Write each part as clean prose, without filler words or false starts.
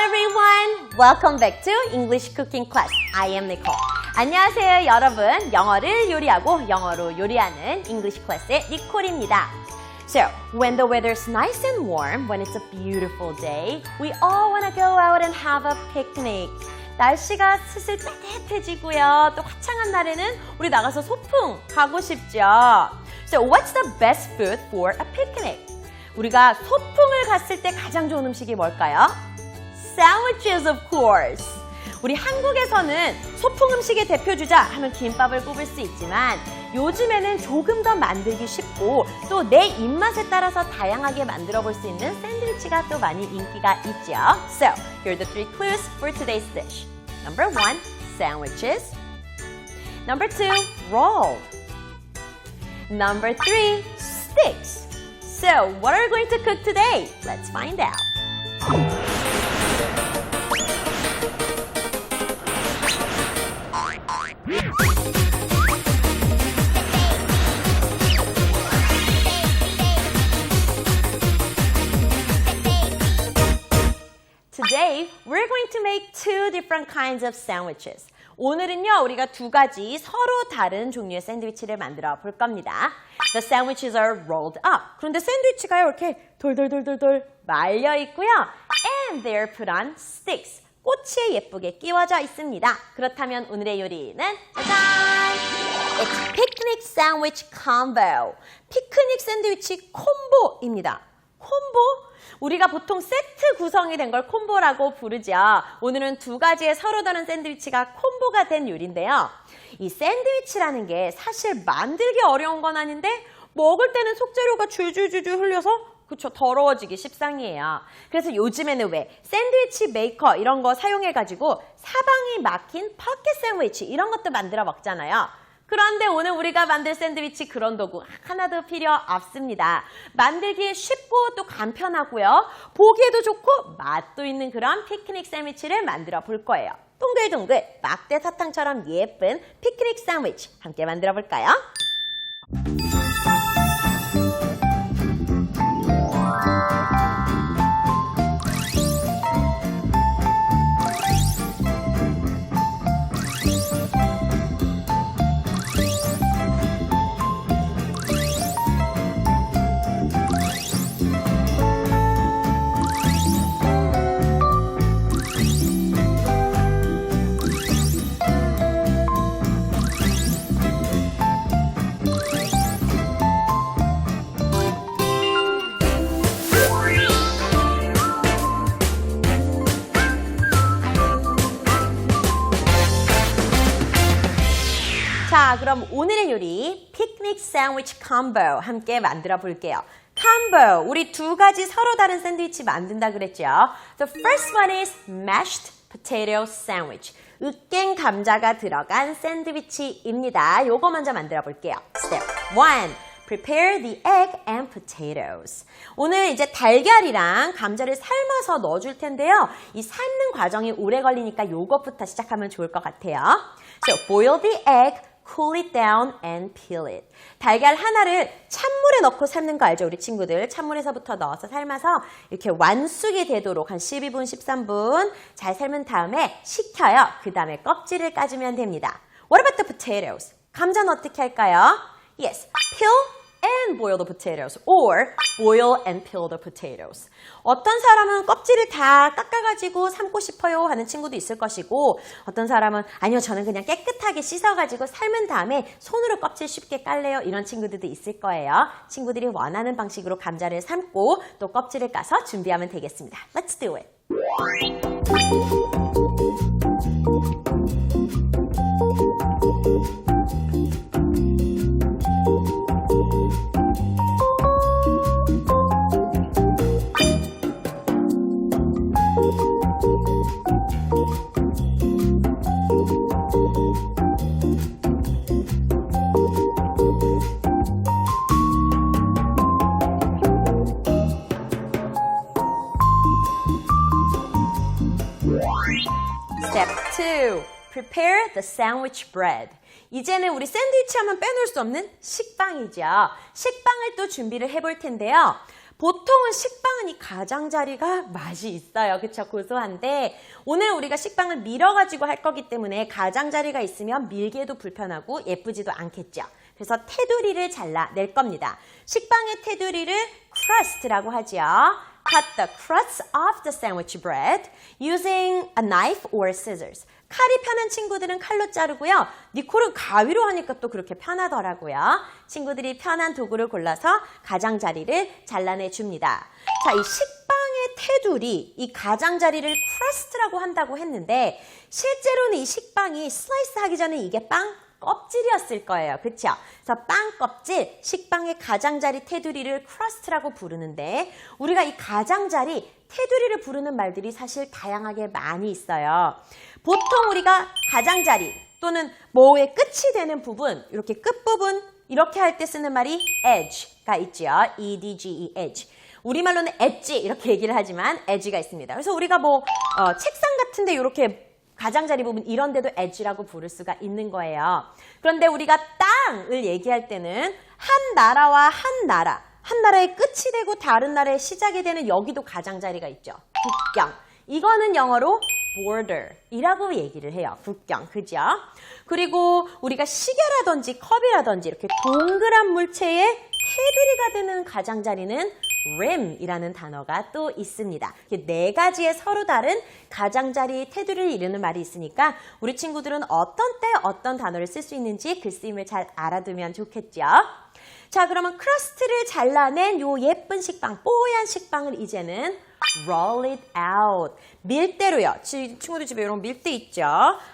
everyone! Welcome back to English Cooking Class. I am Nicole. 안녕하세요, 여러분. 영어를 요리하고 영어로 요리하는 English Class의 니콜입니다. So, when the weather's nice and warm, when it's a beautiful day, we all want to go out and have a picnic. 날씨가 슬슬 따뜻해지고요. 또 화창한 날에는 우리 나가서 소풍 가고 싶죠. So, what's the best food for a picnic? 우리가 소풍을 갔을 때 가장 좋은 음식이 뭘까요? Sandwiches, of course. 우리 한국에서는 소풍 음식의 대표주자 하면 김밥을 꼽을 수 있지만 요즘에는 조금 더 만들기 쉽고 또 내 입맛에 따라서 다양하게 만들어 볼 수 있는 샌드위치가 또 많이 인기가 있죠. So, here are the three clues for today's dish. Number 1, sandwiches. Number 2, roll. Number 3, sticks. So, what are we going to cook today? Let's find out. Today, we're going to make two different kinds of sandwiches. 오늘은요, 우리가 두 가지 서로 다른 종류의 샌드위치를 만들어 볼 겁니다. The sandwiches are rolled up. 그런데 샌드위치가요, 이렇게 돌돌돌돌돌 말려 있고요. And they're put on sticks. 꼬치에 예쁘게 끼워져 있습니다. 그렇다면 오늘의 요리는 짜잔! It's picnic sandwich combo. 피크닉 샌드위치 콤보입니다. 콤보? 우리가 보통 세트 구성이 된 걸 콤보라고 부르죠. 오늘은 두 가지의 서로 다른 샌드위치가 콤보가 된 요리인데요. 이 샌드위치라는 게 사실 만들기 어려운 건 아닌데 먹을 때는 속재료가 줄줄줄줄 흘려서 그쵸, 더러워지기 십상이에요. 그래서 요즘에는 왜 샌드위치 메이커 이런 거 사용해가지고 사방이 막힌 포켓 샌드위치 이런 것도 만들어 먹잖아요. 그런데 오늘 우리가 만들 샌드위치 그런 도구 하나도 필요 없습니다. 만들기 쉽고 또 간편하고요. 보기에도 좋고 맛도 있는 그런 피크닉 샌드위치를 만들어 볼 거예요. 동글동글 막대 사탕처럼 예쁜 피크닉 샌드위치 함께 만들어 볼까요? 자, 그럼 오늘의 요리 피크닉 샌드위치 콤보 함께 만들어 볼게요. 콤보, 우리 두 가지 서로 다른 샌드위치 만든다 그랬죠. The first one is mashed potato sandwich. 으깬 감자가 들어간 샌드위치입니다. 요거 먼저 만들어 볼게요. Step 1. Prepare the egg and potatoes. 오늘 이제 달걀이랑 감자를 삶아서 넣어줄 텐데요. 이 삶는 과정이 오래 걸리니까 요것부터 시작하면 좋을 것 같아요. So, boil the egg, cool it down, and peel it. 달걀 하나를 찬물에 넣고 삶는 거 알죠? 우리 친구들. 찬물에서부터 넣어서 삶아서 이렇게 완숙이 되도록 한 12분, 13분 잘 삶은 다음에 식혀요. 그 다음에 껍질을 까주면 됩니다. What about the potatoes? 감자는 어떻게 할까요? Yes, peel and boil the potatoes or boil and peel the potatoes. 어떤 사람은 껍질을 다 깎아가지고 삶고 싶어요 하는 친구도 있을 것이고 어떤 사람은 아니요 저는 그냥 깨끗하게 씻어가지고 삶은 다음에 손으로 껍질 쉽게 깔래요 이런 친구들도 있을 거예요. 친구들이 원하는 방식으로 감자를 삶고 또 껍질을 까서 준비하면 되겠습니다. Let's do it. Step 2. Prepare the sandwich bread. 이제는 우리 샌드위치 하면 빼놓을 수 없는 식빵이죠. 식빵을 또 준비를 해볼 텐데요. 보통은 식빵은 이 가장자리가 맛이 있어요. 그쵸? 고소한데 오늘 우리가 식빵을 밀어가지고 할 거기 때문에 가장자리가 있으면 밀기에도 불편하고 예쁘지도 않겠죠. 그래서 테두리를 잘라낼 겁니다. 식빵의 테두리를 crust라고 하죠. Cut the crust off the sandwich bread using a knife or scissors. 칼이 편한 친구들은 칼로 자르고요. 니콜은 가위로 하니까 또 그렇게 편하더라고요. 친구들이 편한 도구를 골라서 가장자리를 잘라내 줍니다. 자, 이 식빵의 테두리, 이 가장자리를 crust라고 한다고 했는데 실제로는 이 식빵이 슬라이스 하기 전에 이게 빵 껍질이었을 거예요. 그렇죠? 그래서 빵 껍질, 식빵의 가장자리 테두리를 crust라고 부르는데 우리가 이 가장자리 테두리를 부르는 말들이 사실 다양하게 많이 있어요. 보통 우리가 가장자리 또는 뭐의 끝이 되는 부분, 이렇게 끝부분 이렇게 할 때 쓰는 말이 edge가 있죠. E-D-G-E, edge. 우리말로는 엣지 이렇게 얘기를 하지만 edge가 있습니다. 그래서 우리가 책상 같은데 이렇게 가장자리 부분 이런 데도 edge라고 부를 수가 있는 거예요. 그런데 우리가 땅을 얘기할 때는 한 나라와 한 나라의 끝이 되고 다른 나라의 시작이 되는 여기도 가장자리가 있죠. 국경. 이거는 영어로 border이라고 얘기를 해요. 국경, 그죠? 그리고 우리가 시계라든지 컵이라든지 이렇게 동그란 물체의 테두리가 되는 가장자리는 rim이라는 단어가 또 있습니다. 네 가지의 서로 다른 가장자리 테두리를 이루는 말이 있으니까 우리 친구들은 어떤 때 어떤 단어를 쓸 수 있는지 글쓰임을 잘 알아두면 좋겠죠? 자, 그러면 크러스트를 잘라낸 요 예쁜 식빵, 뽀얀 식빵을 이제는 roll it out. 밀대로요. 친구들 집에 이런 밀대 있죠?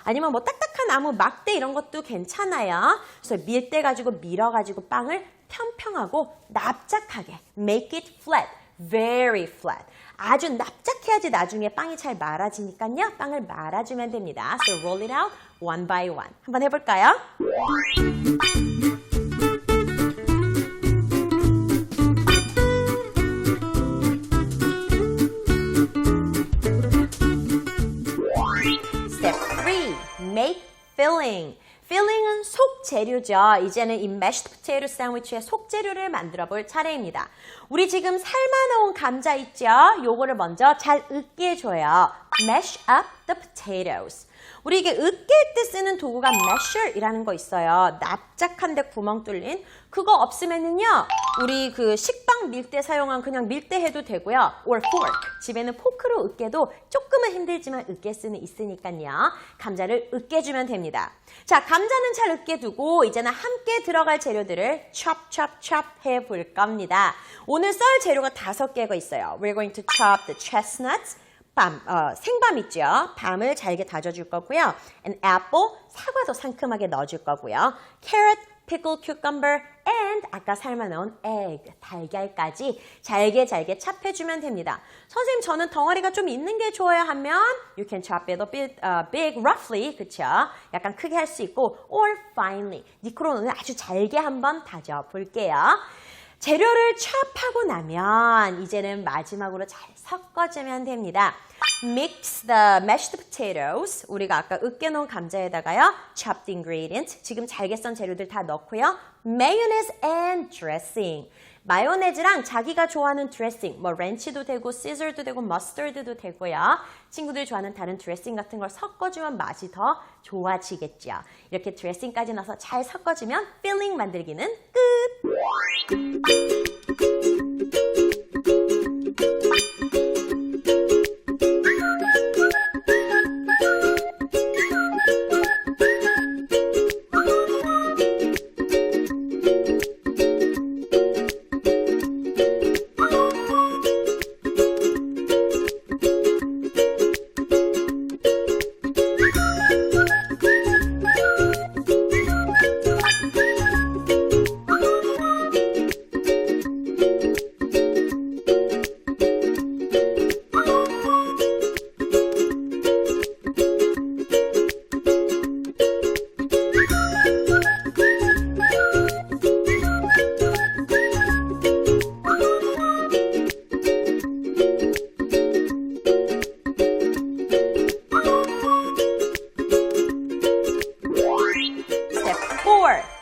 아니면 뭐 딱딱한 나무 막대 이런 것도 괜찮아요. 그래서 밀대 가지고 밀어가지고 빵을 평평하고 납작하게 make it flat, very flat. 아주 납작해야지 나중에 빵이 잘 말아지니까요. 빵을 말아주면 됩니다. So roll it out one by one. 한번 해볼까요? Step 3. Make filling. filling은 속재료죠. 이제는 이 mashed potato sandwich의 속재료를 만들어 볼 차례입니다. 우리 지금 삶아놓은 감자 있죠? 요거를 먼저 잘 으깨 해줘요. Mash up the potatoes. 우리 이게 으깰 때 쓰는 도구가 masher이라는 거 있어요. 납작한데 구멍 뚫린. 그거 없으면은요, 우리 그 식빵 밀 때 사용한 그냥 밀대 해도 되고요. or fork. 집에는 포크로 으깨도 조금은 힘들지만 으깰 수는 있으니까요. 감자를 으깨주면 됩니다. 자, 감자는 잘 으깨두고 이제는 함께 들어갈 재료들을 chop 해볼 겁니다. 오늘 썰 재료가 5개가 있어요. We're going to chop the chestnuts. 생밤 있죠? 밤을 잘게 다져줄 거고요. An apple, 사과도 상큼하게 넣어줄 거고요. Carrot, pickled cucumber, and 아까 삶아놓은 egg, 달걀까지 잘게 찹해주면 됩니다. 선생님, 저는 덩어리가 좀 있는 게 좋아요 하면 you can chop it a bit big, roughly, 그쵸? 약간 크게 할 수 있고 or finely. 니콜은 오늘 아주 잘게 한번 다져볼게요. 재료를 찹하고 나면 이제는 마지막으로 잘 섞어주면 됩니다. Mix the mashed potatoes. 우리가 아까 으깨놓은 감자에다가요. Chopped ingredients. 지금 잘게 썬 재료들 다 넣고요. Mayonnaise and dressing. 마요네즈랑 자기가 좋아하는 드레싱, 뭐 렌치도 되고 시저도 되고 머스터드도 되고요. 친구들이 좋아하는 다른 드레싱 같은 걸 섞어주면 맛이 더 좋아지겠죠. 이렇게 드레싱까지 넣어서 잘 섞어주면 필링 만들기는 끝!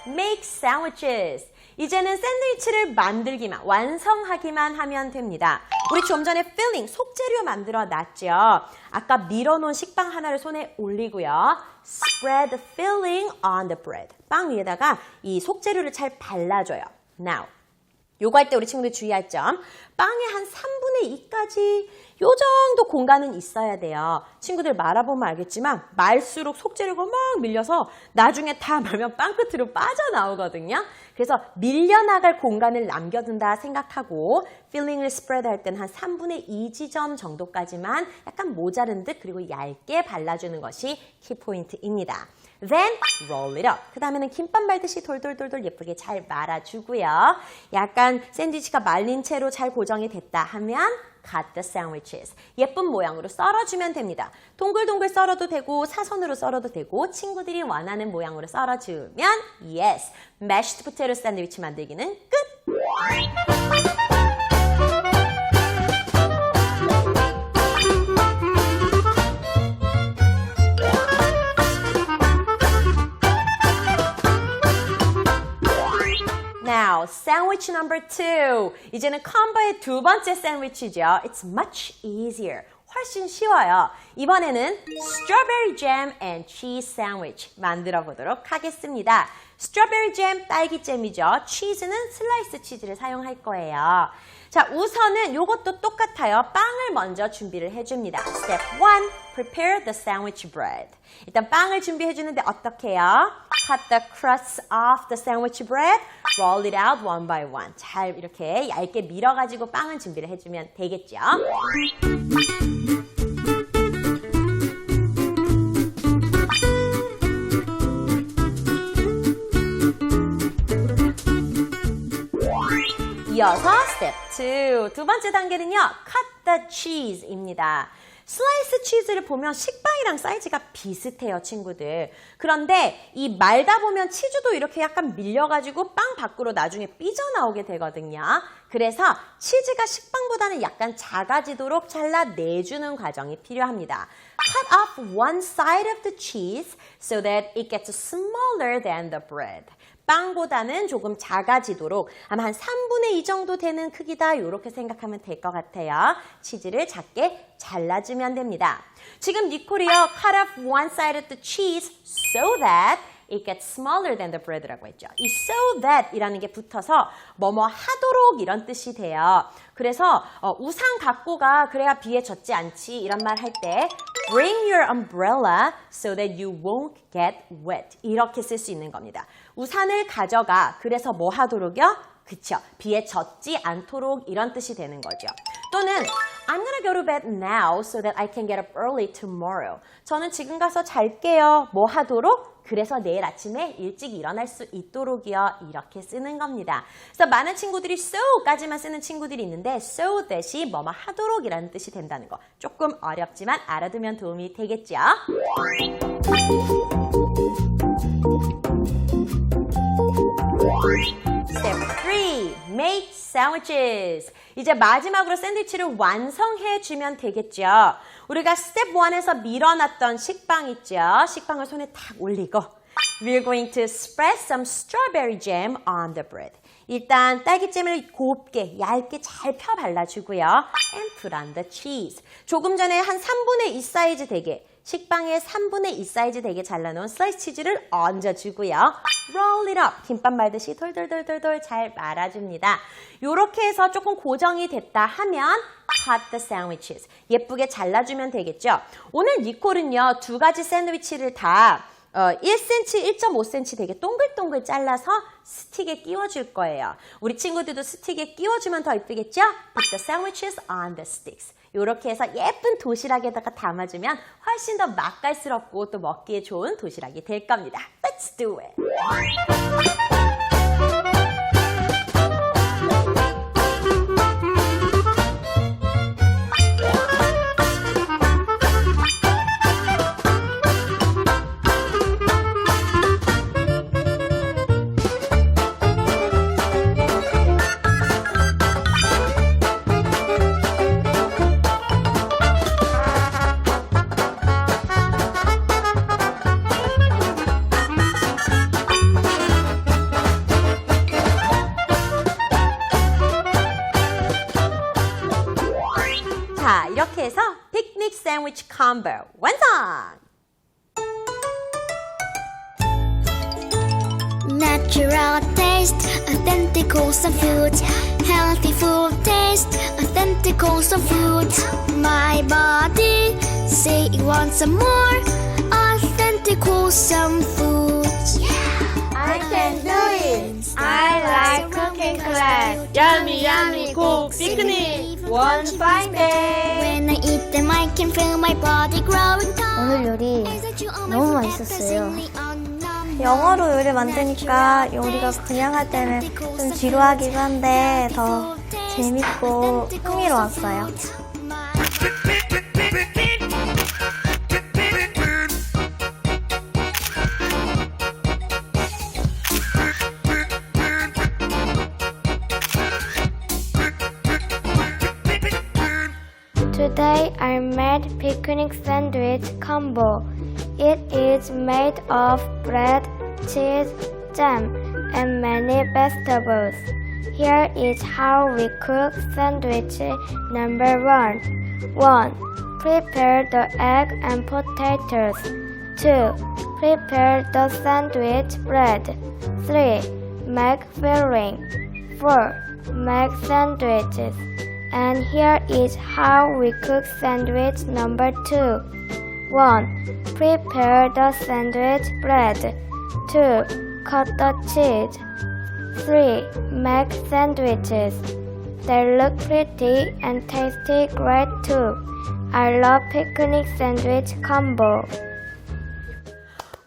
Make sandwiches. 이제는 샌드위치를 만들기만, 완성하기만 하면 됩니다. 우리 좀 전에 filling, 속재료 만들어 놨죠. 아까 밀어놓은 식빵 하나를 손에 올리고요. Spread the filling on the bread. 빵 위에다가 이 속재료를 잘 발라줘요. Now, 요거 할 때 우리 친구들 주의할 점. 빵의 한 3분의 2까지 요 정도 공간은 있어야 돼요. 친구들 말아보면 알겠지만 말수록 속재료가 막 밀려서 나중에 다 말면 빵 끝으로 빠져나오거든요. 그래서 밀려나갈 공간을 남겨둔다 생각하고 필링을 스프레드 할 때는 한 3분의 2 지점 정도까지만 약간 모자른 듯 그리고 얇게 발라주는 것이 키포인트입니다. Then roll it up. 그 다음에는 김밥 말듯이 돌돌돌돌 예쁘게 잘 말아주고요. 약간 샌드위치가 말린 채로 잘 고정이 됐다 하면 cut the sandwiches. 예쁜 모양으로 썰어주면 됩니다. 동글동글 썰어도 되고 사선으로 썰어도 되고 친구들이 원하는 모양으로 썰어주면 yes, mashed potato 샌드위치 만들기는 끝! Now, sandwich number 2. 이제는 컴보의 두 번째 샌드위치죠. It's much easier. 훨씬 쉬워요. 이번에는 strawberry jam and cheese sandwich 만들어 보도록 하겠습니다. strawberry jam, 딸기잼이죠. 치즈는 슬라이스 치즈를 사용할 거예요. 자, 우선은 이것도 똑같아요. 빵을 먼저 준비를 해줍니다. Step 1, prepare the sandwich bread. 일단 빵을 준비해 주는데 어떻게 해요? Cut the crusts off the sandwich bread, roll it out one by one. 잘 이렇게 얇게 밀어가지고 빵을 준비를 해주면 되겠죠. 이어서 step 2. 두 번째 단계는요. cut the cheese입니다. 슬라이스 치즈를 보면 식빵이랑 사이즈가 비슷해요, 친구들. 그런데 이 말다 보면 치즈도 이렇게 약간 밀려가지고 빵 밖으로 나중에 삐져나오게 되거든요. 그래서 치즈가 식빵보다는 약간 작아지도록 잘라내주는 과정이 필요합니다. Cut off one side of the cheese so that it gets smaller than the bread. 빵보다는 조금 작아지도록 아마 한 3분의 2 정도 되는 크기다 이렇게 생각하면 될 것 같아요. 치즈를 작게 잘라주면 됩니다. 지금 니콜이요. Cut off one side of the cheese so that it gets smaller than the bread라고 했죠. 이 so that 이라는 게 붙어서 뭐뭐 하도록 이런 뜻이 돼요. 그래서 우산 갖고 가 그래야 비에 젖지 않지 이런 말 할 때 Bring your umbrella so that you won't get wet 이렇게 쓸 수 있는 겁니다. 우산을 가져가 그래서 뭐 하도록요? 그쵸. 비에 젖지 않도록 이런 뜻이 되는 거죠. 또는 I'm gonna go to bed now so that I can get up early tomorrow. 저는 지금 가서 잘게요. 뭐 하도록? 그래서 내일 아침에 일찍 일어날 수 있도록이요. 이렇게 쓰는 겁니다. 그래서 많은 친구들이 so까지만 쓰는 친구들이 있는데 so that이 뭐뭐 하도록 이라는 뜻이 된다는 거. 조금 어렵지만 알아두면 도움이 되겠죠. Step 3. Make sandwiches. 이제 마지막으로 샌드위치를 완성해주면 되겠죠. 우리가 스텝 1에서 밀어놨던 식빵 있죠. 식빵을 손에 탁 올리고 We're going to spread some strawberry jam on the bread. 일단 딸기잼을 곱게 얇게 잘 펴 발라주고요. And put on the cheese. 조금 전에 한 3분의 2 사이즈 되게 식빵의 3분의 2 사이즈 되게 잘라놓은 슬라이스 치즈를 얹어주고요. Roll it up. 김밥 말듯이 돌돌돌돌돌 잘 말아줍니다. 이렇게 해서 조금 고정이 됐다 하면 cut the sandwiches. 예쁘게 잘라주면 되겠죠. 오늘 니콜은요. 두 가지 샌드위치를 다 1cm, 1.5cm 되게 동글동글 잘라서 스틱에 끼워줄 거예요. 우리 친구들도 스틱에 끼워주면 더 예쁘겠죠? Put the sandwiches on the sticks. 이렇게 해서 예쁜 도시락에다가 담아주면 훨씬 더 맛깔스럽고 또 먹기에 좋은 도시락이 될 겁니다. Let's do it! picnic sandwich combo 완성! Natural taste, authentic wholesome food. Healthy food taste, authentic wholesome food. My body say it wants some more authentic wholesome food. I can do it. I like cooking class. Yummy, yummy, cook picnic. One fine day. When I eat them, I can feel my body growing tall. 오늘 요리 너무 맛있었어요. 영어로 요리 만드니까 요리가 그냥 할 때는 좀 지루하기도 한데 더 재밌고 흥미로웠어요. Today I made picnic sandwich combo. It is made of bread, cheese, jam, and many vegetables. Here is how we cook sandwich number 1. 1. Prepare the egg and potatoes. 2. Prepare the sandwich bread. 3. Make filling. 4. Make sandwiches. And here is how we cook sandwich number 2. 1. Prepare the sandwich bread. 2. Cut the cheese. 3. Make sandwiches. They look pretty and tasty great too. I love picnic sandwich combo.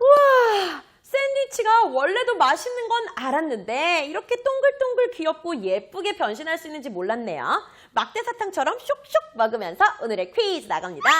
우와! 샌드위치가 원래도 맛있는 건 알았는데 이렇게 동글동글 귀엽고 예쁘게 변신할 수 있는지 몰랐네요. 막대 사탕처럼 쇽쇽 먹으면서 오늘의 퀴즈 나갑니다.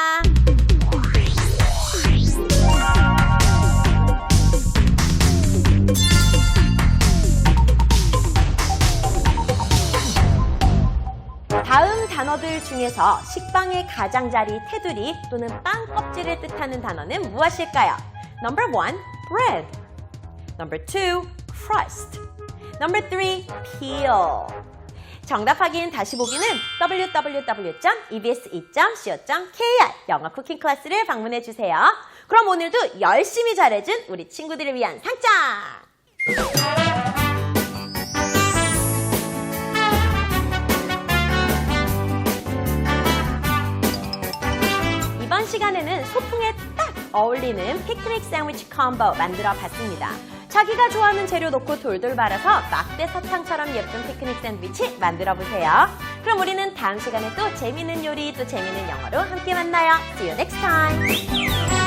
다음 단어들 중에서 식빵의 가장자리 테두리 또는 빵 껍질을 뜻하는 단어는 무엇일까요? Number 1, bread. Number 2, crust. Number 3, peel. 정답 확인 다시 보기는 www.ebs2.co.kr 영어 쿠킹 클래스를 방문해 주세요. 그럼 오늘도 열심히 잘해준 우리 친구들을 위한 상장! 이번 시간에는 소풍에 딱 어울리는 피크닉 샌드위치 콤보 만들어 봤습니다. 자기가 좋아하는 재료 넣고 돌돌 말아서 막대 사탕처럼 예쁜 피크닉 샌드위치 만들어 보세요. 그럼 우리는 다음 시간에 또 재미있는 요리 또 재미있는 영어로 함께 만나요. See you next time!